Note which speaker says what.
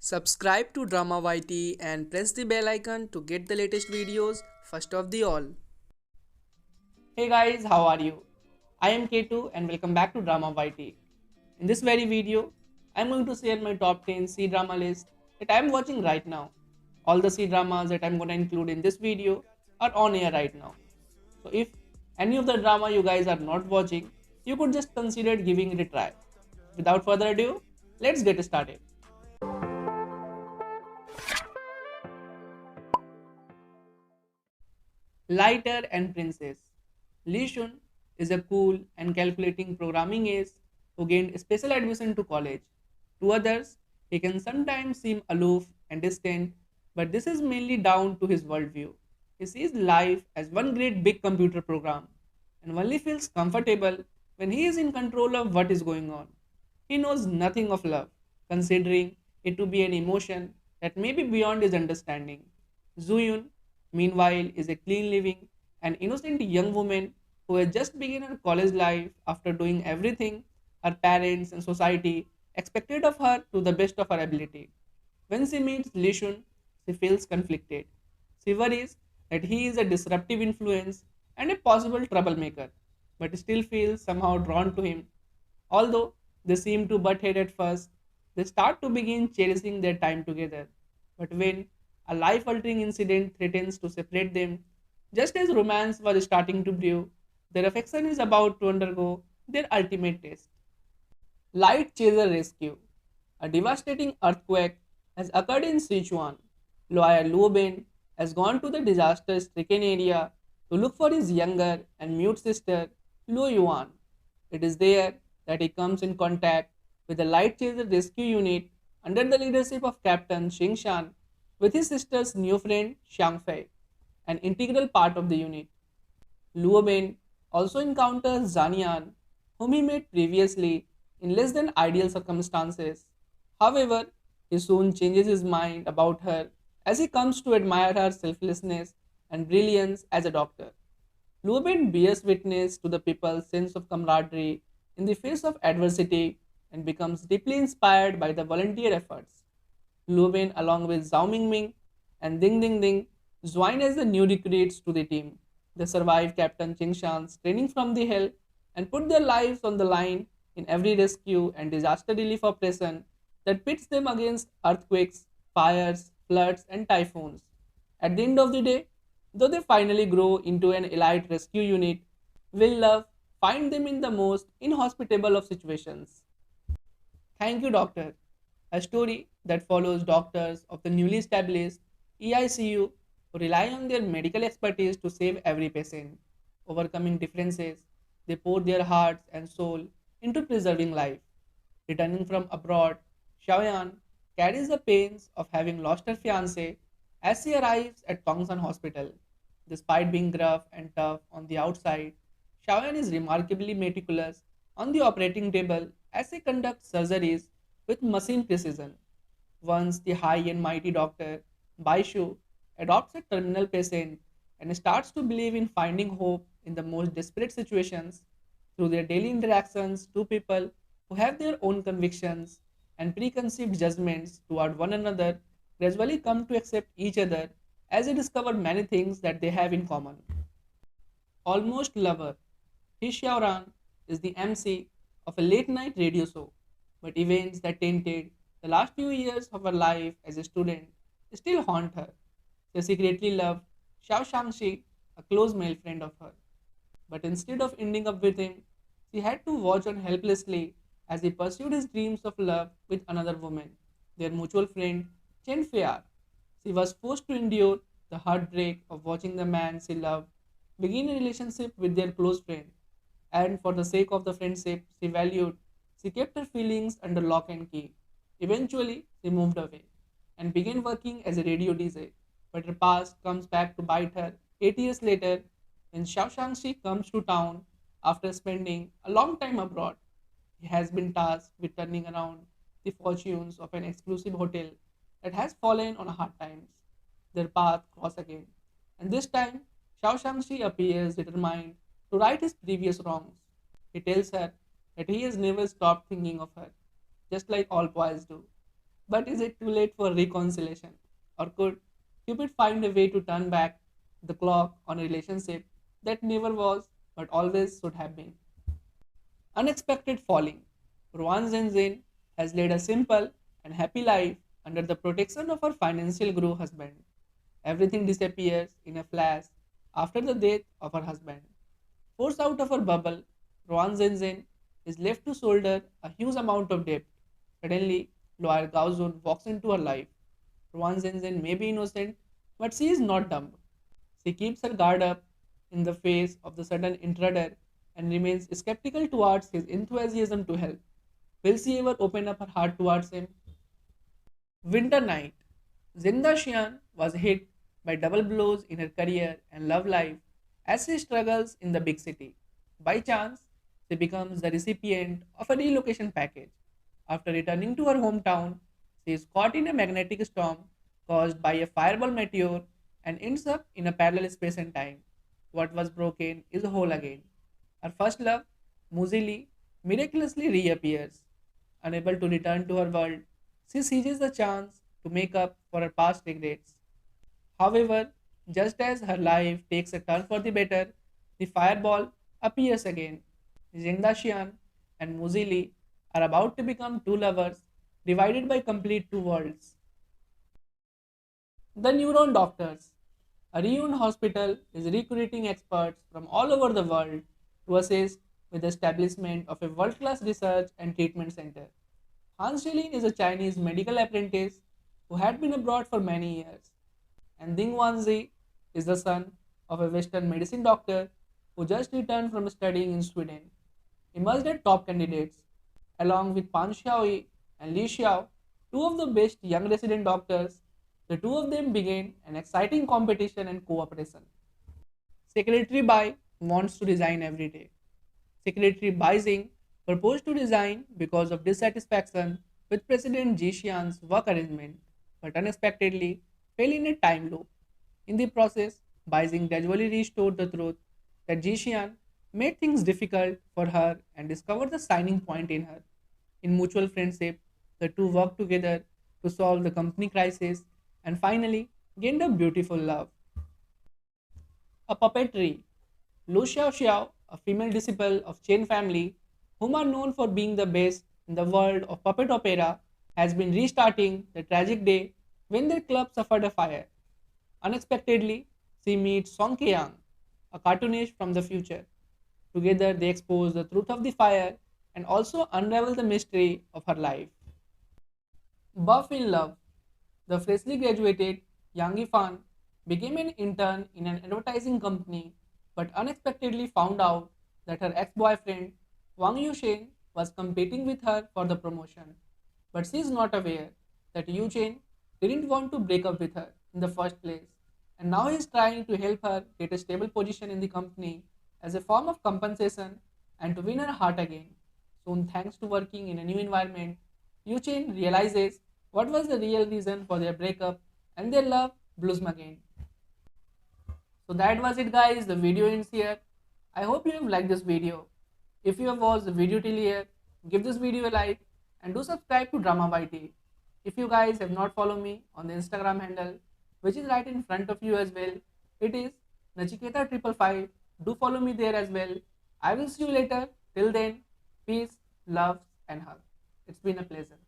Speaker 1: Subscribe to draMayT and press the bell icon to get the latest videos first of the all.
Speaker 2: Hey guys, how are you? I am K2 and welcome back to draMayT. In this very video, I am going to share my top 10 C drama list that I am watching right now. All the C dramas that I am going to include in this video are on air right now. So if any of the drama you guys are not watching, you could just consider giving it a try. Without further ado, let's get started. Lighter and Princess. Li Shun is a cool and calculating programming ace who gained special admission to college. To others, he can sometimes seem aloof and distant, but this is mainly down to his worldview. He sees life as one great big computer program and only feels comfortable when he is in control of what is going on. He knows nothing of love, considering it to be an emotion that may be beyond his understanding. Zuyun, meanwhile, is a clean living and innocent young woman who has just begun her college life after doing everything her parents and society expected of her to the best of her ability. When she meets Lishun, she feels conflicted. She worries that he is a disruptive influence and a possible troublemaker, but still feels somehow drawn to him. Although they seem to butt head at first, they start to begin cherishing their time together. But when a life altering incident threatens to separate them, just as romance was starting to brew, their affection is about to undergo their ultimate test. Light Chaser Rescue. A devastating earthquake has occurred in Sichuan. Lawyer Luo Ben has gone to the disaster stricken area to look for his younger and mute sister, Luo Yuan. It is there that he comes in contact with the Light Chaser Rescue Unit under the leadership of Captain Xing Shan with his sister's new friend Xiang Fei, an integral part of the unit. Luo Ben also encounters Zanian, whom he met previously in less than ideal circumstances. However, he soon changes his mind about her as he comes to admire her selflessness and brilliance as a doctor. Luo Ben bears witness to the people's sense of camaraderie in the face of adversity and becomes deeply inspired by the volunteer efforts. Luo Ben, along with Zhao Mingming and Ding Ding Ding, join as the new recruits to the team. They survive Captain Chingshan's training from the hell and put their lives on the line in every rescue and disaster relief operation that pits them against earthquakes, fires, floods, and typhoons. At the end of the day, though they finally grow into an elite rescue unit, will love find them in the most inhospitable of situations. Thank you, Doctor. A story that follows doctors of the newly established EICU who rely on their medical expertise to save every patient. Overcoming differences, they pour their hearts and soul into preserving life. Returning from abroad, Xiaoyan carries the pains of having lost her fiancé as she arrives at Tongsan Hospital. Despite being gruff and tough on the outside, Xiaoyan is remarkably meticulous on the operating table as she conducts surgeries with machine precision. Once the high and mighty doctor, Baishu, adopts a terminal patient and starts to believe in finding hope in the most desperate situations through their daily interactions, two people who have their own convictions and preconceived judgments toward one another gradually come to accept each other as they discover many things that they have in common. Almost Lover. He Xiaoran is the MC of a late night radio show, but events that tainted the last few years of her life as a student still haunt her. She secretly loved Xiao Shangxi, a close male friend of her. But instead of ending up with him, she had to watch on helplessly as he pursued his dreams of love with another woman, their mutual friend Chen Fei'er. She was forced to endure the heartbreak of watching the man she loved begin a relationship with their close friend, and for the sake of the friendship she valued, she kept her feelings under lock and key. Eventually, she moved away and began working as a radio DJ, but her past comes back to bite her 8 years later when Xiao Shangxi comes to town after spending a long time abroad. He has been tasked with turning around the fortunes of an exclusive hotel that has fallen on hard times. Their paths cross again, and this time Xiao Shangxi appears determined to right his previous wrongs. He tells her that he has never stopped thinking of her, just like all boys do. But is it too late for reconciliation? Or could Cupid find a way to turn back the clock on a relationship that never was but always should have been? Unexpected falling. Ruan Zenzin has led a simple and happy life under the protection of her financial guru husband. Everything disappears in a flash after the death of her husband. Forced out of her bubble, Ruan Zenzin is left to shoulder a huge amount of debt. Suddenly, lawyer Gaozun walks into her life. Ruan Zenzin may be innocent, but she is not dumb. She keeps her guard up in the face of the sudden intruder and remains skeptical towards his enthusiasm to help. Will she ever open up her heart towards him? Winter night. Zinda Xian was hit by double blows in her career and love life as she struggles in the big city. By chance, she becomes the recipient of a relocation package. After returning to her hometown, she is caught in a magnetic storm caused by a fireball meteor and ends up in a parallel space and time. What was broken is whole again. Her first love, Muzili, miraculously reappears. Unable to return to her world, she seizes the chance to make up for her past regrets. However, just as her life takes a turn for the better, the fireball appears again. Zhengdaxian and Muzili are about to become two lovers divided by complete two worlds. The Neuron Doctors. A Ryun hospital is recruiting experts from all over the world to assist with the establishment of a world-class research and treatment center. Hans Jilin is a Chinese medical apprentice who had been abroad for many years, and Ding Wanzi is the son of a Western medicine doctor who just returned from studying in Sweden. Emerged as top candidates, along with Pan Xiaoyi and Li Xiao, two of the best young resident doctors. The two of them began an exciting competition and cooperation. Secretary Bai wants to resign every day. Secretary Bai Jing proposed to resign because of dissatisfaction with President Ji Xian's work arrangement, but unexpectedly fell in a time loop. In the process, Bai Jing gradually restored the truth that Ji Xian made things difficult for her and discovered the signing point in her. In mutual friendship, the two worked together to solve the company crisis and finally gained a beautiful love. A puppetry. Lu Xiao Xiao, a female disciple of Chen family, whom are known for being the best in the world of puppet opera, has been restarting the tragic day when their club suffered a fire. Unexpectedly, she meets Song Ke-yang, a cartoonist from the future. Together, they expose the truth of the fire and also unravel the mystery of her life. Buff in Love. The freshly graduated Yang Yifan became an intern in an advertising company but unexpectedly found out that her ex-boyfriend Wang Yushen was competing with her for the promotion. But she is not aware that Yuchen didn't want to break up with her in the first place, and now he is trying to help her get a stable position in the company as a form of compensation and to win her heart again. Soon, thanks to working in a new environment, Yuchen realizes what was the real reason for their breakup and their love blossom again. So that was it guys, the video ends here. I hope you have liked this video. If you have watched the video till here, give this video a like and do subscribe to draMayT. If you guys have not followed me on the Instagram handle, which is right in front of you as well, it is Nachiketa555. Do follow me there as well. I will see you later. Till then, peace, love and hug. It's been a pleasure.